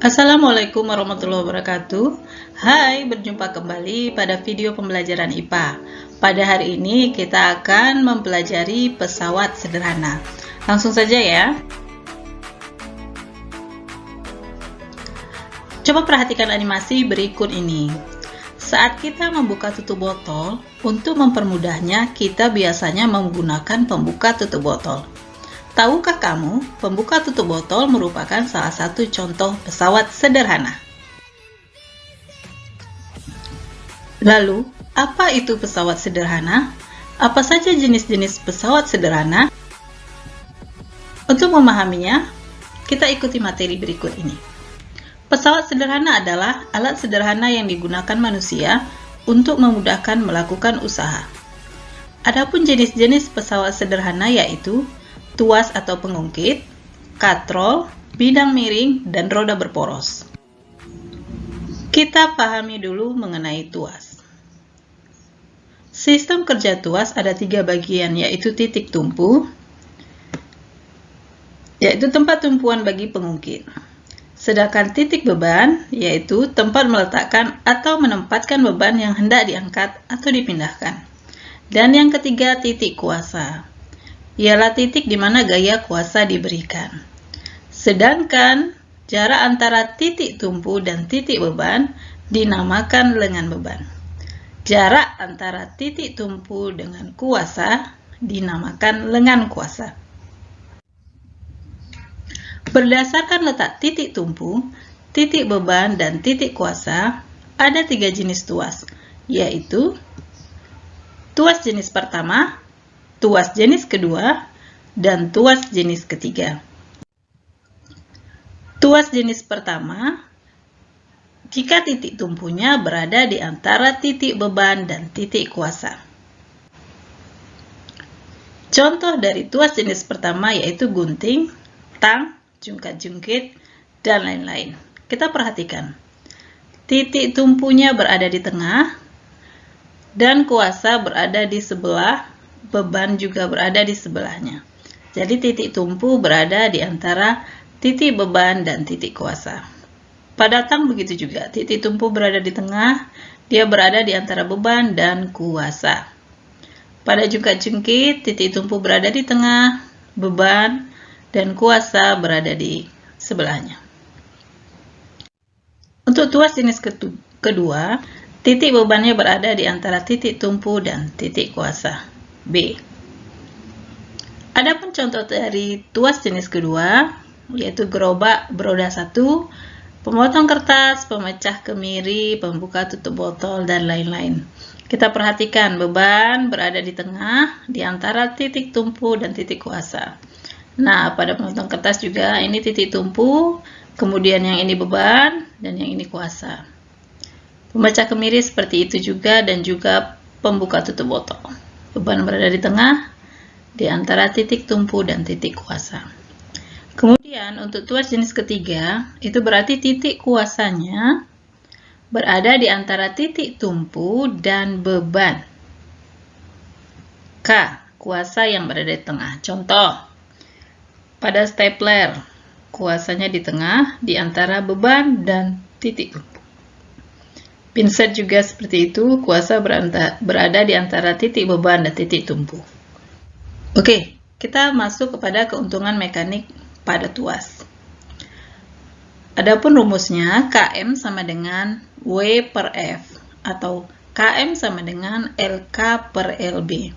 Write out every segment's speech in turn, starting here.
Assalamualaikum warahmatullahi wabarakatuh. Hai, berjumpa kembali pada video pembelajaran IPA. Pada hari ini kita akan mempelajari pesawat sederhana. Langsung saja ya. Coba perhatikan animasi berikut ini. Saat kita membuka tutup botol, untuk mempermudahnya kita biasanya menggunakan pembuka tutup botol. Tahukah kamu, pembuka tutup botol merupakan salah satu contoh pesawat sederhana. Lalu, apa itu pesawat sederhana? Apa saja jenis-jenis pesawat sederhana? Untuk memahaminya, kita ikuti materi berikut ini. Pesawat sederhana adalah alat sederhana yang digunakan manusia untuk memudahkan melakukan usaha. Adapun jenis-jenis pesawat sederhana yaitu tuas atau pengungkit, katrol, bidang miring, dan roda berporos. Kita pahami dulu mengenai tuas. Sistem kerja tuas ada 3 bagian, yaitu titik tumpu, yaitu tempat tumpuan bagi pengungkit. Sedangkan titik beban, yaitu tempat meletakkan atau menempatkan beban yang hendak diangkat atau dipindahkan. Dan yang ketiga, titik kuasa. Ialah titik di mana gaya kuasa diberikan. Sedangkan jarak antara titik tumpu dan titik beban dinamakan lengan beban. Jarak antara titik tumpu dengan kuasa dinamakan lengan kuasa. Berdasarkan letak titik tumpu, titik beban, dan titik kuasa, ada 3 jenis tuas, yaitu tuas jenis pertama, tuas jenis kedua, dan tuas jenis ketiga. Tuas jenis pertama, jika titik tumpunya berada di antara titik beban dan titik kuasa. Contoh dari tuas jenis pertama yaitu gunting, tang, jungkat-jungkit, dan lain-lain. Kita perhatikan. Titik tumpunya berada di tengah, dan kuasa berada di sebelah, beban juga berada di sebelahnya. Jadi titik tumpu berada di antara titik beban dan titik kuasa. Pada tang begitu juga, titik tumpu berada di tengah, dia berada di antara beban dan kuasa. Pada jungkat-jungkit, titik tumpu berada di tengah, beban dan kuasa berada di sebelahnya. Untuk tuas jenis kedua, titik bebannya berada di antara titik tumpu dan titik kuasa. B. Adapun contoh dari tuas jenis kedua, yaitu gerobak beroda 1, pemotong kertas, pemecah kemiri, pembuka tutup botol, dan lain-lain. Kita perhatikan beban berada di tengah, di antara titik tumpu dan titik kuasa. Nah, pada pemotong kertas juga ini titik tumpu, kemudian yang ini beban, dan yang ini kuasa. Pemecah kemiri seperti itu juga, dan juga pembuka tutup botol. Beban berada di tengah, di antara titik tumpu dan titik kuasa. Kemudian untuk tuas jenis ketiga, itu berarti titik kuasanya berada di antara titik tumpu dan beban. K. Kuasa yang berada di tengah. Contoh, pada stapler, kuasanya di tengah, di antara beban dan titik tumpu. Pinset juga seperti itu, kuasa berada di antara titik beban dan titik tumpu. Oke, kita masuk kepada keuntungan mekanik pada tuas. Adapun rumusnya, Km sama dengan W per F, atau Km sama dengan LK per LB.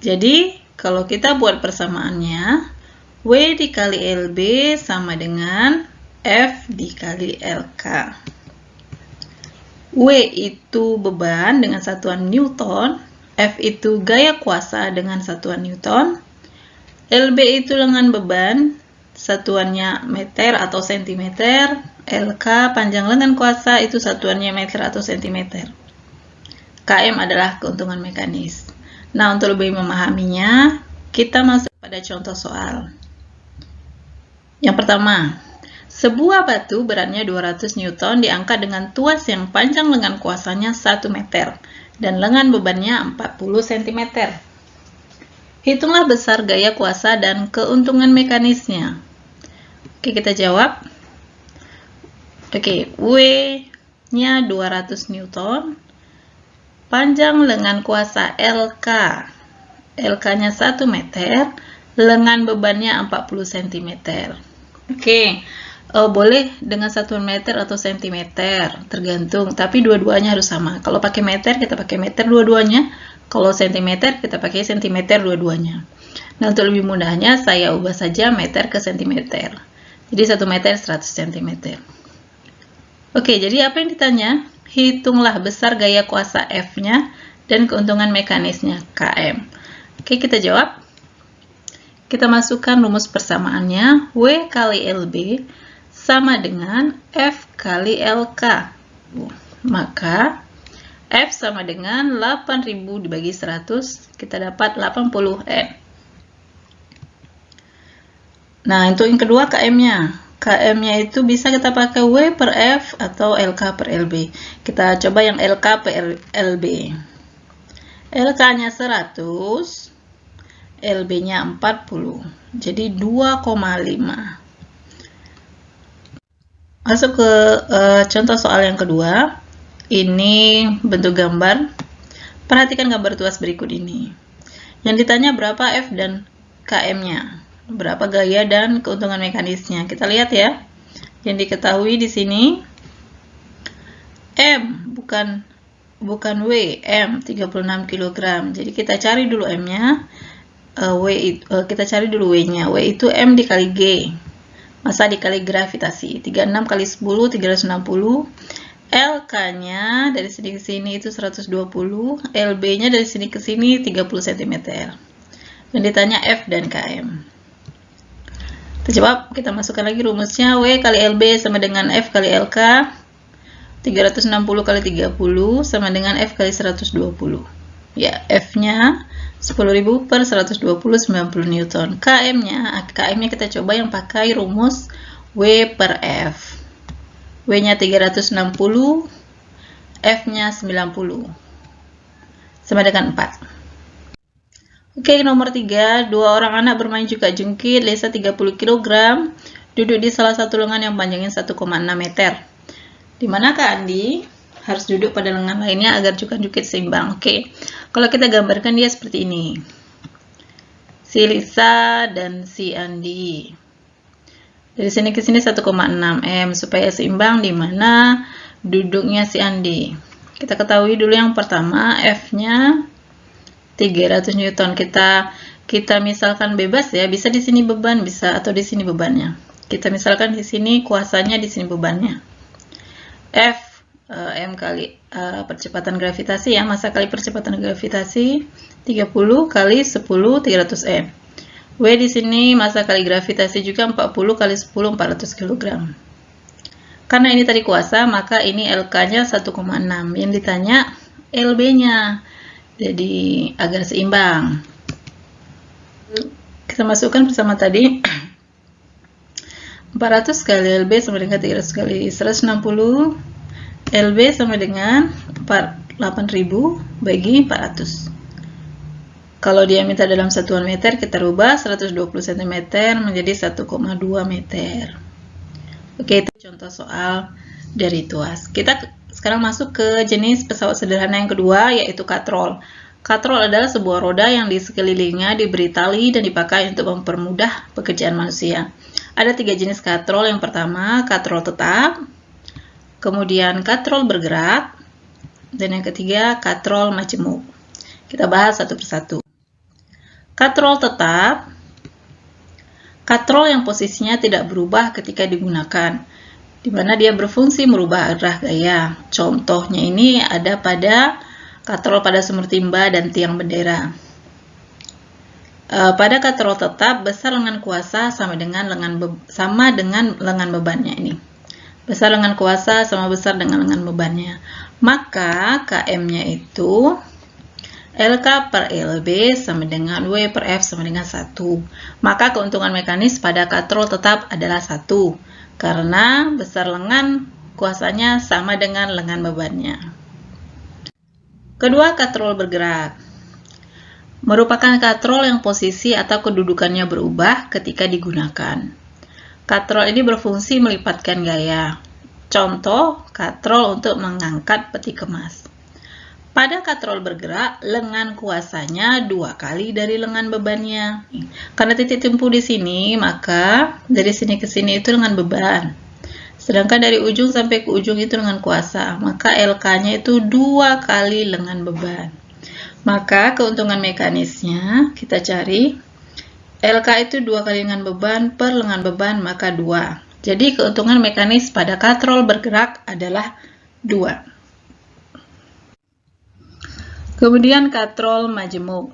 Jadi, kalau kita buat persamaannya, W dikali LB sama dengan F dikali LK. W itu beban dengan satuan Newton, F itu gaya kuasa dengan satuan Newton, LB itu lengan beban, satuannya meter atau sentimeter, LK panjang lengan kuasa itu satuannya meter atau sentimeter. Km adalah keuntungan mekanis. Nah, untuk lebih memahaminya, kita masuk pada contoh soal. Yang pertama, sebuah batu beratnya 200 Newton diangkat dengan tuas yang panjang lengan kuasanya 1 meter dan lengan bebannya 40 cm. Hitunglah besar gaya kuasa dan keuntungan mekanisnya. Oke, kita jawab. Oke, W-nya 200 Newton. Panjang lengan kuasa LK. LK-nya 1 meter. Lengan bebannya 40 cm. Oke, boleh dengan 1 meter atau sentimeter, tergantung. Tapi dua-duanya harus sama. Kalau pakai meter, kita pakai meter dua-duanya. Kalau sentimeter, kita pakai sentimeter dua-duanya. Nah, untuk lebih mudahnya, saya ubah saja meter ke sentimeter. Jadi 1 meter 100 cm. Oke, jadi apa yang ditanya? Hitunglah besar gaya kuasa F-nya dan keuntungan mekanisnya, Km. Oke, kita jawab. Kita masukkan rumus persamaannya, W kali LB sama dengan F kali LK. Maka, F sama dengan 8000 dibagi 100, kita dapat 80N. Nah, untuk yang kedua KM-nya. KM-nya itu bisa kita pakai W per F atau LK per LB. Kita coba yang LK per LB. LK-nya 100, LB-nya 40. Jadi 2,5. Masuk ke contoh soal yang kedua. Ini bentuk gambar. Perhatikan gambar tuas berikut ini. Yang ditanya berapa F dan KM-nya. Berapa gaya dan keuntungan mekanisnya. Kita lihat ya. Yang diketahui di sini M bukan W, M 36 kg. Jadi kita cari dulu M-nya. Kita cari dulu W-nya. W itu M dikali G. Massa dikali gravitasi. 36 kali 10 360. LK-nya dari sini ke sini itu 120. LB-nya dari sini ke sini 30 cm. Yang ditanya F dan KM. Kita jawab, kita masukkan lagi rumusnya. W kali LB sama dengan F kali LK. 360 kali 30 sama dengan F kali 120. Ya, F-nya 10.000 per 120, 90 Newton. KM-nya kita coba yang pakai rumus W per F. W-nya 360, F-nya 90. Sama dengan 4. Oke, nomor 3. Dua orang anak bermain juga jungkit, Lesa 30 kg, duduk di salah satu lengan yang panjangnya 1,6 meter. Di manakah Andi? Harus duduk pada lengan lainnya agar juga jungkit seimbang. Oke, kalau kita gambarkan dia seperti ini. Si Lisa dan si Andi. Dari sini ke sini 1,6 M. Supaya seimbang di mana duduknya si Andi. Kita ketahui dulu yang pertama, F-nya 300 Newton. Kita misalkan bebas ya, bisa di sini beban, bisa atau di sini bebannya. Kita misalkan di sini kuasanya, di sini bebannya. F M kali percepatan gravitasi ya, massa kali percepatan gravitasi 30 kali 10 300 M. W di sini massa kali gravitasi juga 40 kali 10 400 kg. Karena ini tadi kuasa, maka ini LK-nya 1,6. Yang ditanya LB-nya. Jadi agar seimbang. Kita masukkan bersama tadi. 400 kali LB sama dengan 300 kali 160. LB sama dengan 8000 bagi 400. Kalau dia minta dalam satuan meter, kita rubah 120 cm menjadi 1,2 meter. Oke, itu contoh soal dari tuas. Kita sekarang masuk ke jenis pesawat sederhana yang kedua, yaitu katrol. Katrol adalah sebuah roda yang di sekelilingnya diberi tali dan dipakai untuk mempermudah pekerjaan manusia. Ada 3 jenis katrol. Yang pertama, katrol tetap. Kemudian katrol bergerak. Dan yang ketiga, katrol majemuk. Kita bahas satu persatu. Katrol tetap. Katrol yang posisinya tidak berubah ketika digunakan, di mana dia berfungsi merubah arah gaya. Contohnya ini ada pada katrol pada sumur timba dan tiang bendera. Pada katrol tetap, besar lengan kuasa sama dengan lengan bebannya ini. Besar lengan kuasa sama besar dengan lengan bebannya. Maka KM-nya itu LK per LB sama dengan W per F sama dengan 1. Maka keuntungan mekanis pada katrol tetap adalah 1. Karena besar lengan kuasanya sama dengan lengan bebannya. Kedua, katrol bergerak. Merupakan katrol yang posisi atau kedudukannya berubah ketika digunakan. Katrol ini berfungsi melipatkan gaya. Contoh, katrol untuk mengangkat peti kemas. Pada katrol bergerak, lengan kuasanya 2 kali dari lengan bebannya. Karena titik tempuh di sini, maka dari sini ke sini itu lengan beban. Sedangkan dari ujung sampai ke ujung itu lengan kuasa. Maka LK-nya itu 2 kali lengan beban. Maka keuntungan mekanisnya kita cari. LK itu 2 kali lengan beban per lengan beban, maka 2. Jadi keuntungan mekanis pada katrol bergerak adalah 2. Kemudian katrol majemuk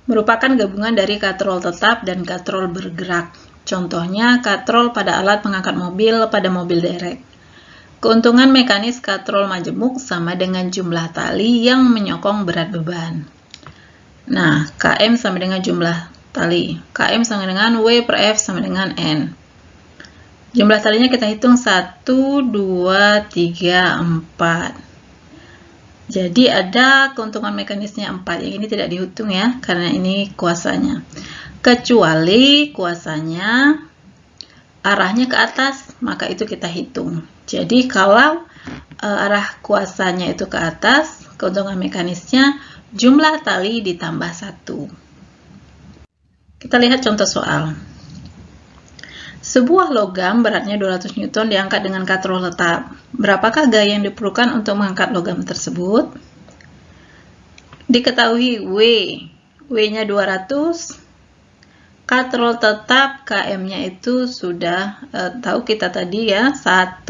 merupakan gabungan dari katrol tetap dan katrol bergerak. Contohnya katrol pada alat pengangkat mobil pada mobil derek. Keuntungan mekanis katrol majemuk sama dengan jumlah tali yang menyokong berat beban. Nah, Km sama dengan jumlah tali. Km sama dengan W per F sama dengan N. Jumlah talinya kita hitung 1, 2, 3, 4. Jadi ada keuntungan mekanisnya 4. Yang ini tidak dihitung ya, karena ini kuasanya. Kecuali kuasanya arahnya ke atas, maka itu kita hitung. Jadi kalau arah kuasanya itu ke atas, keuntungan mekanisnya jumlah tali ditambah 1. Kita lihat contoh soal. Sebuah logam beratnya 200 Newton diangkat dengan katrol tetap. Berapakah gaya yang diperlukan untuk mengangkat logam tersebut? Diketahui W-nya 200, katrol tetap Km-nya itu sudah tahu kita tadi ya, 1.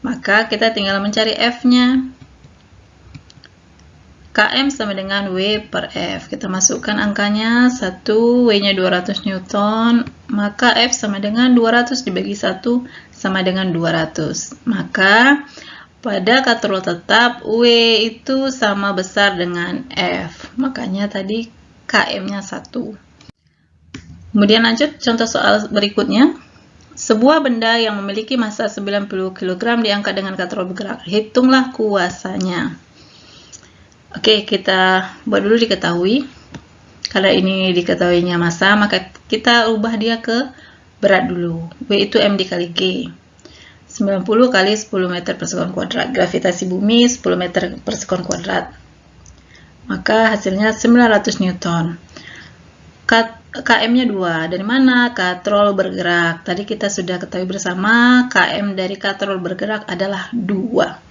Maka kita tinggal mencari F-nya. Km sama dengan W per F. Kita masukkan angkanya 1, W-nya 200 Newton, maka F sama dengan 200 dibagi 1 sama dengan 200. Maka pada katrol tetap W itu sama besar dengan F. Makanya tadi Km-nya 1. Kemudian lanjut contoh soal berikutnya. Sebuah benda yang memiliki massa 90 kg diangkat dengan katrol bergerak. Hitunglah kuasanya. Oke, kita buat dulu diketahui. Kalau ini diketahuinya massa, maka kita ubah dia ke berat dulu. W itu M dikali G. 90 kali 10 meter per sekon kuadrat. Gravitasi bumi 10 meter per sekon kuadrat. Maka hasilnya 900 Newton. Km-nya 2. Dari mana? Katrol bergerak. Tadi kita sudah ketahui bersama, Km dari katrol bergerak adalah 2.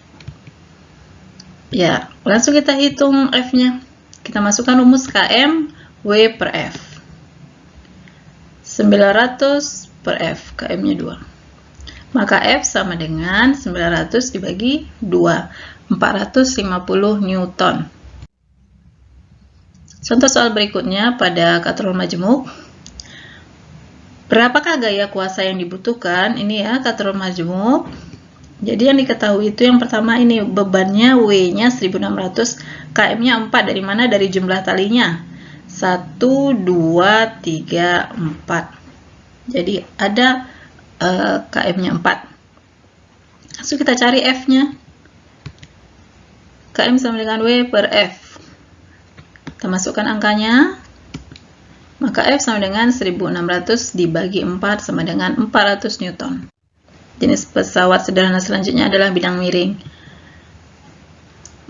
Ya, langsung kita hitung F-nya. Kita masukkan rumus Km W per F. 900 per F, Km-nya 2. Maka F sama dengan 900 dibagi 2, 450 Newton. Contoh soal berikutnya pada katrol majemuk. Berapakah gaya kuasa yang dibutuhkan? Ini ya, katrol majemuk. Jadi yang diketahui itu yang pertama ini bebannya W-nya 1600, Km-nya 4. Dari mana? Dari jumlah talinya. 1, 2, 3, 4. Jadi ada Km-nya 4. Langsung kita cari F-nya. Km sama dengan W per F. Kita masukkan angkanya. Maka F sama dengan 1600 dibagi 4 sama dengan 400 Newton. Jenis pesawat sederhana selanjutnya adalah bidang miring.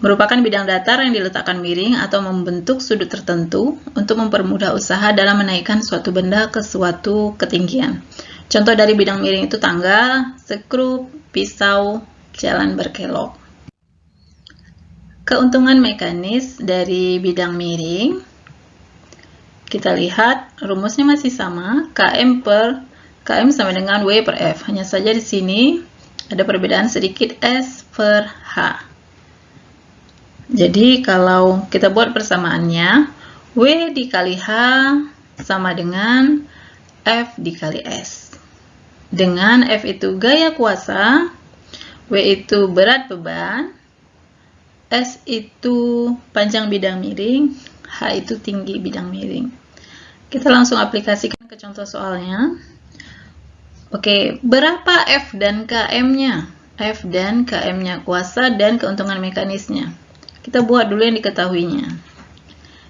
Merupakan bidang datar yang diletakkan miring atau membentuk sudut tertentu untuk mempermudah usaha dalam menaikkan suatu benda ke suatu ketinggian. Contoh dari bidang miring itu tangga, skru, pisau, jalan berkelok. Keuntungan mekanis dari bidang miring. Kita lihat rumusnya masih sama, Km sama dengan W per F. Hanya saja di sini ada perbedaan sedikit, S per H. Jadi kalau kita buat persamaannya, W dikali H sama dengan F dikali S. Dengan F itu gaya kuasa, W itu berat beban, S itu panjang bidang miring, H itu tinggi bidang miring. Kita langsung aplikasikan ke contoh soalnya. Oke, berapa F dan Km-nya? F dan Km-nya, kuasa dan keuntungan mekanisnya. Kita buat dulu yang diketahuinya.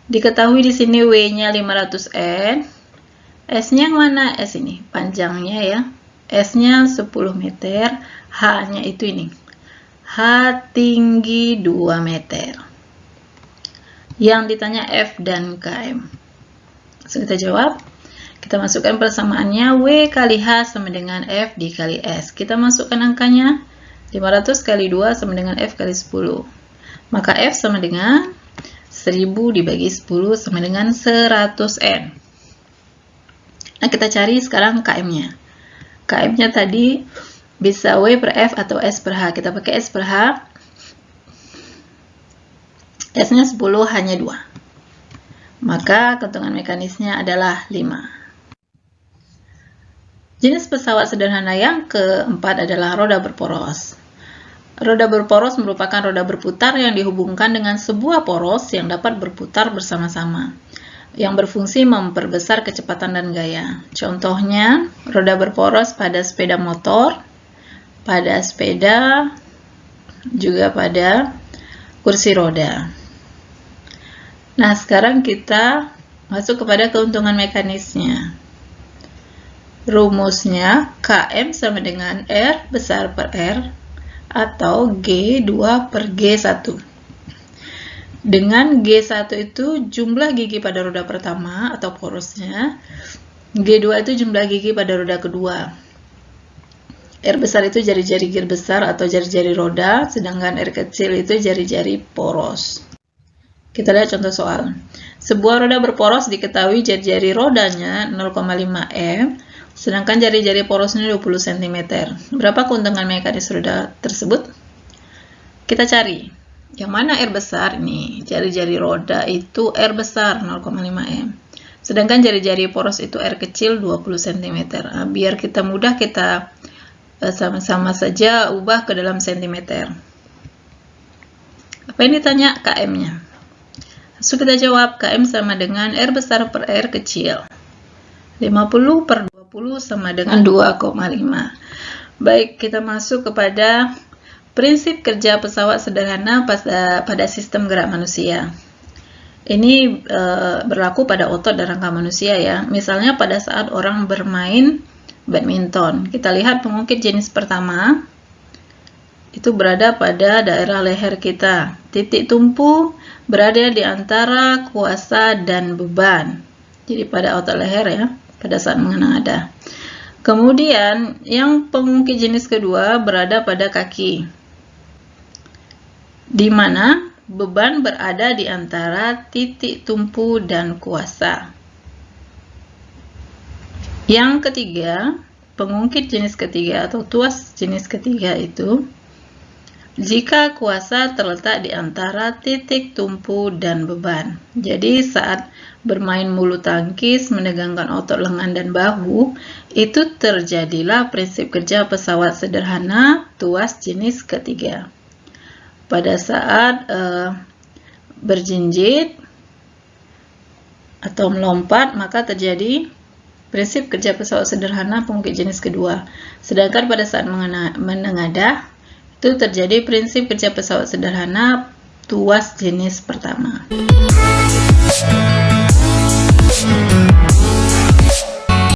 Diketahui di sini W-nya 500 N. S-nya yang mana? S ini, panjangnya ya. S-nya 10 meter, H-nya itu ini. H tinggi 2 meter. Yang ditanya F dan KM. So, kita jawab. Kita masukkan persamaannya, W kali H sama dengan F dikali S. Kita masukkan angkanya, 500 kali 2 sama dengan F kali 10. Maka F sama dengan 1000 dibagi 10 sama dengan 100N. Nah, kita cari sekarang KM-nya. KM-nya tadi bisa W per F atau S per H. Kita pakai S per H. S-nya 10, H-nya 2. Maka keuntungan mekanisnya adalah 5. Jenis pesawat sederhana yang keempat adalah roda berporos. Roda berporos merupakan roda berputar yang dihubungkan dengan sebuah poros yang dapat berputar bersama-sama, yang berfungsi memperbesar kecepatan dan gaya. Contohnya, roda berporos pada sepeda motor, pada sepeda, juga pada kursi roda. Nah, sekarang kita masuk kepada keuntungan mekanisnya. Rumusnya, KM sama dengan R besar per R, atau G2 per G1. Dengan G1 itu jumlah gigi pada roda pertama atau porosnya, G2 itu jumlah gigi pada roda kedua. R besar itu jari-jari gear besar atau jari-jari roda, sedangkan R kecil itu jari-jari poros. Kita lihat contoh soal. Sebuah roda berporos diketahui jari-jari rodanya 0,5 M, sedangkan jari-jari porosnya 20 cm. Berapa keuntungan mekanis roda tersebut? Kita cari. Yang mana R besar? Ini jari-jari roda itu R besar 0,5 M. Sedangkan jari-jari poros itu R kecil 20 cm. Nah, biar kita mudah, kita sama-sama saja ubah ke dalam cm. Apa yang ditanya? KM-nya. So, kita jawab KM sama dengan R besar per R kecil. 50 per 20 sama dengan 2,5. Baik, kita masuk kepada prinsip kerja pesawat sederhana pada sistem gerak manusia. Ini berlaku pada otot dan rangka manusia ya. Misalnya pada saat orang bermain badminton. Kita lihat pengungkit jenis pertama itu berada pada daerah leher kita. Titik tumpu berada di antara kuasa dan beban. Jadi pada otot leher ya, pada saat mengenada. Kemudian yang pengungkit jenis kedua berada pada kaki, di mana beban berada di antara titik tumpu dan kuasa. Yang ketiga, pengungkit jenis ketiga atau tuas jenis ketiga itu jika kuasa terletak di antara titik tumpu dan beban. Jadi saat bermain bulu tangkis menegangkan otot lengan dan bahu, itu terjadilah prinsip kerja pesawat sederhana tuas jenis ketiga. Pada saat berjinjit atau melompat, maka terjadi prinsip kerja pesawat sederhana pengungkit jenis kedua. Sedangkan pada saat menengadah, itu terjadi prinsip kerja pesawat sederhana tuas jenis pertama.